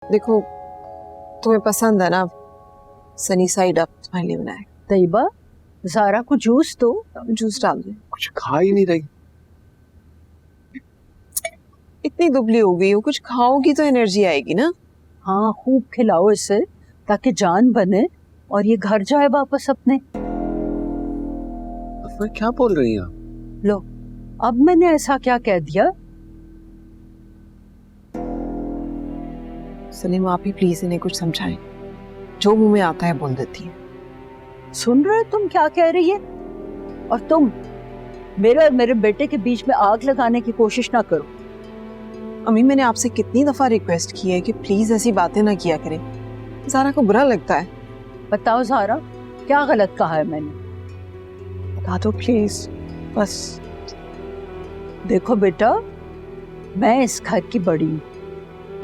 देखो तुम्हें पसंद है ना सनी साइड अप तुम्हारे लिए बनाए। तैयबा ज़ारा को जूस दो। जूस डाल दे। कुछ खा ही नहीं रही। इतनी दुबली हो गई हो, कुछ खाओगी तो एनर्जी आएगी ना। हाँ खूब खिलाओ इसे ताकि जान बने और ये घर जाए वापस अपने। अफवा क्या बोल रही हैं आप? लो अब मैंने ऐसा क्या कह दिया? सलीम आप ही प्लीज इन्हें कुछ समझाएं, जो मुंह में आता है बोल देती है। सुन रहे तुम क्या कह रही है? और तुम मेरे और मेरे बेटे के बीच में आग लगाने की कोशिश ना करो। अम्मी मैंने आपसे कितनी दफा रिक्वेस्ट की है कि प्लीज ऐसी बातें ना किया करें, ज़ारा को बुरा लगता है। बताओ ज़ारा क्या गलत कहा है मैंने? बता दो प्लीज बस। देखो बेटा मैं इस घर की बड़ी हूँ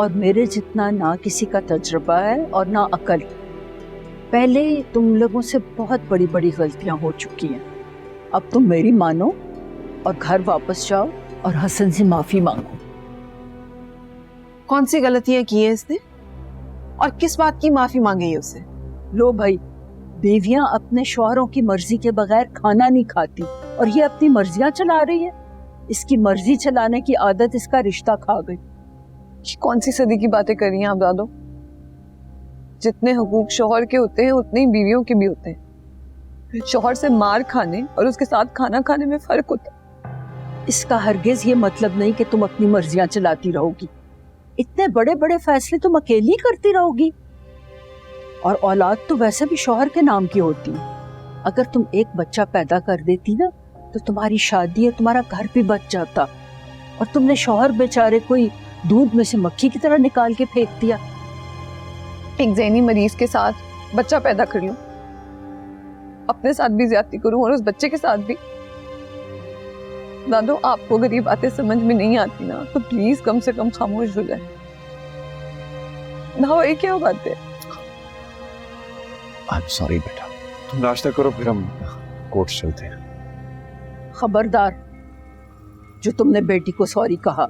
और मेरे जितना ना किसी का तजुर्बा है और ना अकल। पहले तुम लोगों से बहुत बड़ी बड़ी गलतियां हो चुकी हैं। अब तुम मेरी मानो और घर वापस जाओ और हसन से माफी मांगो। कौन सी गलतियां की हैं इसने और किस बात की माफी मांगी है उससे? लो भाई बीवियां अपने शौहरों की मर्जी के बगैर खाना नहीं खाती और ये अपनी मर्जियां चला रही है। इसकी मर्जी चलाने की आदत इसका रिश्ता खा गई। कौन सी सदी की बातें कर रही हैं आप दादो? जितने हुकूक शौहर के होते हैं उतने ही बीवियों के भी होते हैं। शौहर से मार खाने और उसके साथ खाना खाने में फर्क होता है। इसका हरगिज ये मतलब नहीं कि तुम अपनी मर्जियां चलाती रहोगी। इतने बड़े बड़े फैसले तुम अकेली करती रहोगी। और औलाद तो वैसे भी शौहर के नाम की होती है। अगर तुम एक बच्चा पैदा कर देती ना तो तुम्हारी शादी और तुम्हारा घर भी बच जाता। और तुमने शौहर बेचारे कोई दूध में से मक्खी की तरह निकाल के फेंक दिया। एक ज़हनी मरीज के साथ बच्चा पैदा कर लूं, अपने साथ भी ज्यादती करूं और उस बच्चे के साथ भी। दादो आपको अगर ये बातें समझ में नहीं आती ना तो प्लीज कम से कम खामोश हो जाए ना। ये क्या बात है? आई एम सॉरी बेटा, तुम नाश्ता करो फिर हम कोर्ट चलते हैं। खबरदार जो तुमने बेटी को सॉरी कहा।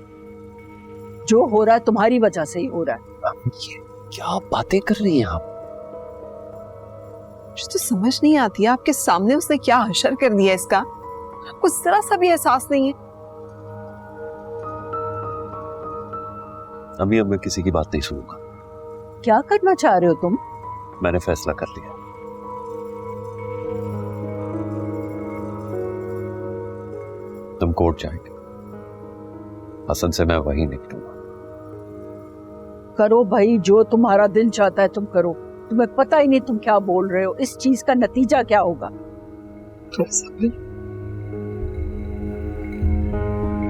जो हो रहा है तुम्हारी वजह से ही हो रहा है। ये क्या बातें कर रही हैं आप? मुझे तो समझ नहीं आती है आपके सामने उसने क्या हशर कर दिया इसका। आपको जरा सा भी एहसास नहीं है? अभी अब मैं किसी की बात नहीं सुनूंगा। क्या करना चाह रहे हो तुम? मैंने फैसला कर लिया। तुम कोर्ट जाएंगे, हसन से मैं वहीं निकलूंगा। करो भाई जो तुम्हारा दिल चाहता है तुम करो। तुम्हें पता ही नहीं तुम क्या बोल रहे हो। इस चीज का नतीजा क्या होगा? तो